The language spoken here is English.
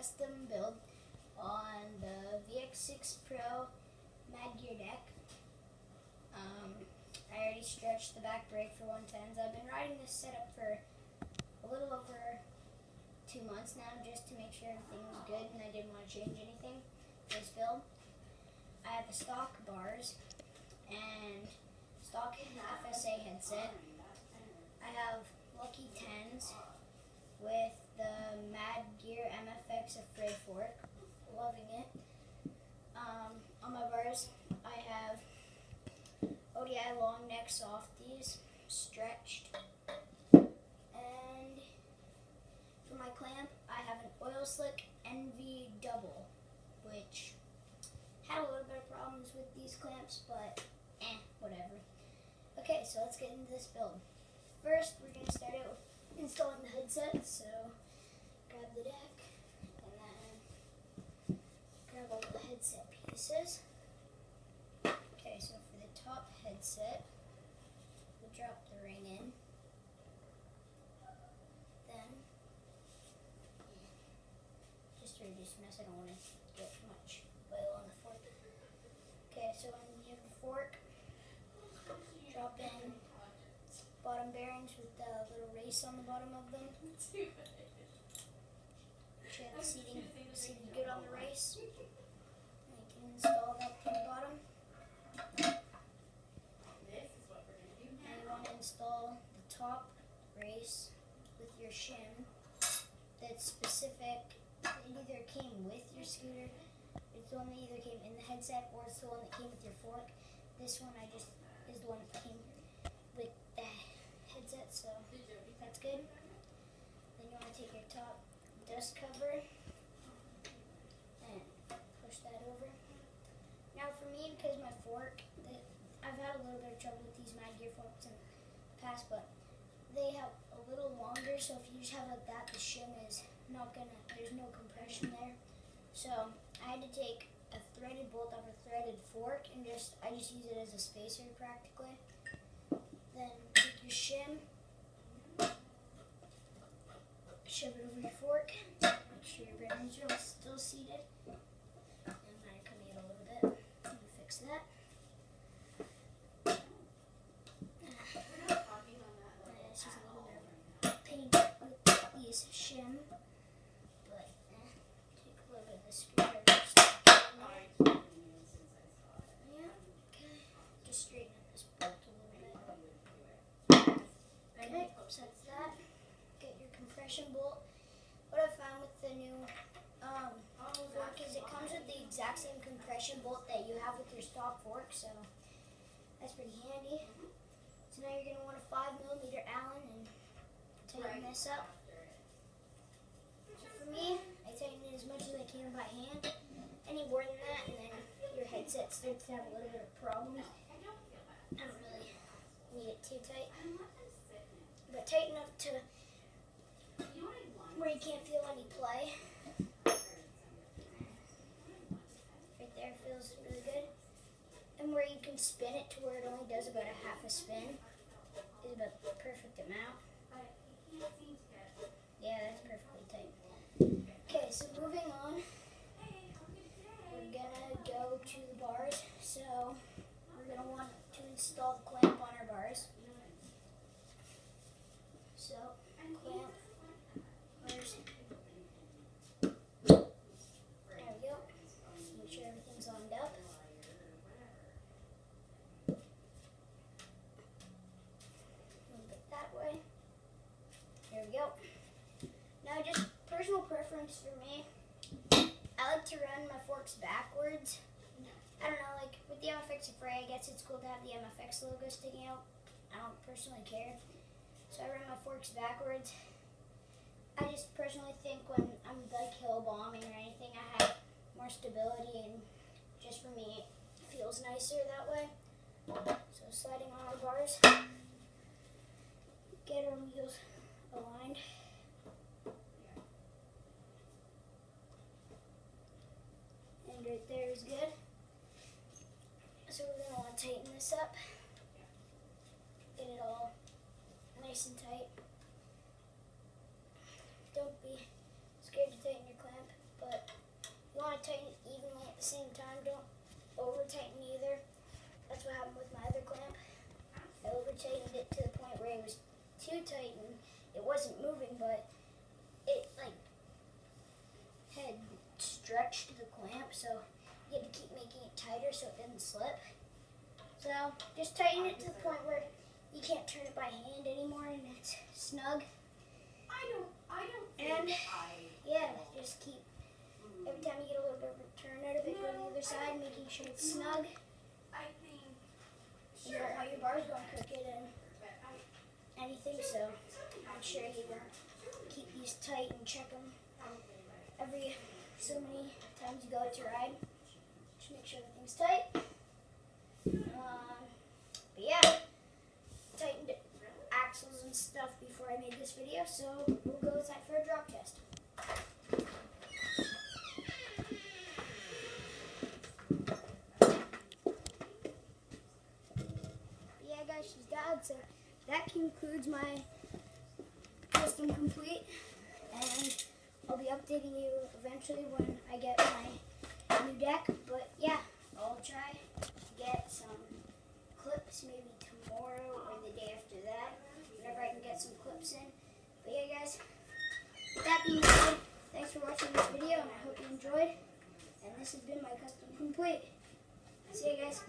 custom build on the VX6 Pro Mad Gear deck. I already stretched the back brake for 110s. I've been riding this setup for a little over 2 months now just to make sure everything was good, and I didn't want to change anything for this build. I have the stock bars and stock FSA headset. I have Lucky 10s with the Mad Gear MFX Afraid fork. Loving it. On my bars, I have ODI long neck softies, stretched. And for my clamp, I have an Oil Slick NV Double, which had a little bit of problems with these clamps, but whatever. Okay, so let's get into this build. First, we're going to start out with installing the headset, so grab the deck, and then grab all the headset pieces. Okay, so for the top headset, we'll drop the ring in. Then, just to reduce mess, I don't want to get much oil on the fork. Okay, so when you have the fork, drop in bottom bearings with the little race on the bottom of them. Check the seating good on the race. And you can install that to the bottom. And you want to install the top race with your shim that's specific. It either came with your scooter, it's the one that either came in the headset, or it's the one that came with your fork. This one is the one that came with the headset, so that's good. Then you want to take your top dust cover and push that over. Now for me, because my fork, I've had a little bit of trouble with these Mad Gear forks in the past, but they have a little longer, so if you just have like that, the shim is not gonna, there's no compression there. So I had to take a threaded bolt off a threaded fork and I just use it as a spacer practically. Then take your shim, shove it over your fork, make sure your bearings are still seated. And mine are coming in a little bit. Let me fix that. This is a little bit of pain with these shim, but take a little bit of the screwdriver. Yeah, okay. Just straighten up this bolt a little bit. Okay, so that's that. Get your compression bolt. What I found with the new fork is it comes with the exact same compression bolt that you have with your stock fork, so that's pretty handy. So now you're going to want a 5mm Allen and tighten this up. So for me, I tighten it as much as I can by hand. Any more than that, and then your headset starts to have a little bit of problems. I don't really need it too tight, but tight enough to where you can't feel any play. Right there feels really good. And where you can spin it to where it only does about a half a spin is about the perfect amount. Yeah, that's perfectly tight. Okay, so moving on, we're gonna go to the bars. So we're gonna want to install the clamp on our bars. So clamp, bars. There we go. Make sure everything's lined up. There we go. Now, just personal preference for me, I like to run my forks backwards. I don't know, like with the MFX Afraid, I guess it's cool to have the MFX logo sticking out. I don't personally care. So I run my forks backwards. I just personally think when I'm like hill bombing or anything, I have more stability, and just for me, it feels nicer that way. So sliding on our bars, get our wheels aligned. And right there is good. So we're going to want to tighten this up. Get it all nice and tight. Don't be scared to tighten your clamp. too tight and it wasn't moving, but it like had stretched the clamp, so you had to keep making it tighter so it didn't slip. So just tighten it to the point where you can't turn it by hand anymore and it's snug. And yeah, just keep, every time you get a little bit of a turn out of it, go to the other side, making sure it's snug. You don't want your bars going crooked and anything, so make sure you keep these tight and check them every so many times you go out to ride. Just make sure everything's tight. But yeah, tightened axles and stuff before I made this video, so we'll go outside for a drop test. But yeah guys, she's got, so that concludes my custom complete, and I'll be updating you eventually when I get my new deck. But yeah, I'll try to get some clips maybe tomorrow or the day after that, whenever I can get some clips in. But yeah guys, with that being said, thanks for watching this video and I hope you enjoyed. And this has been my custom complete. See you guys.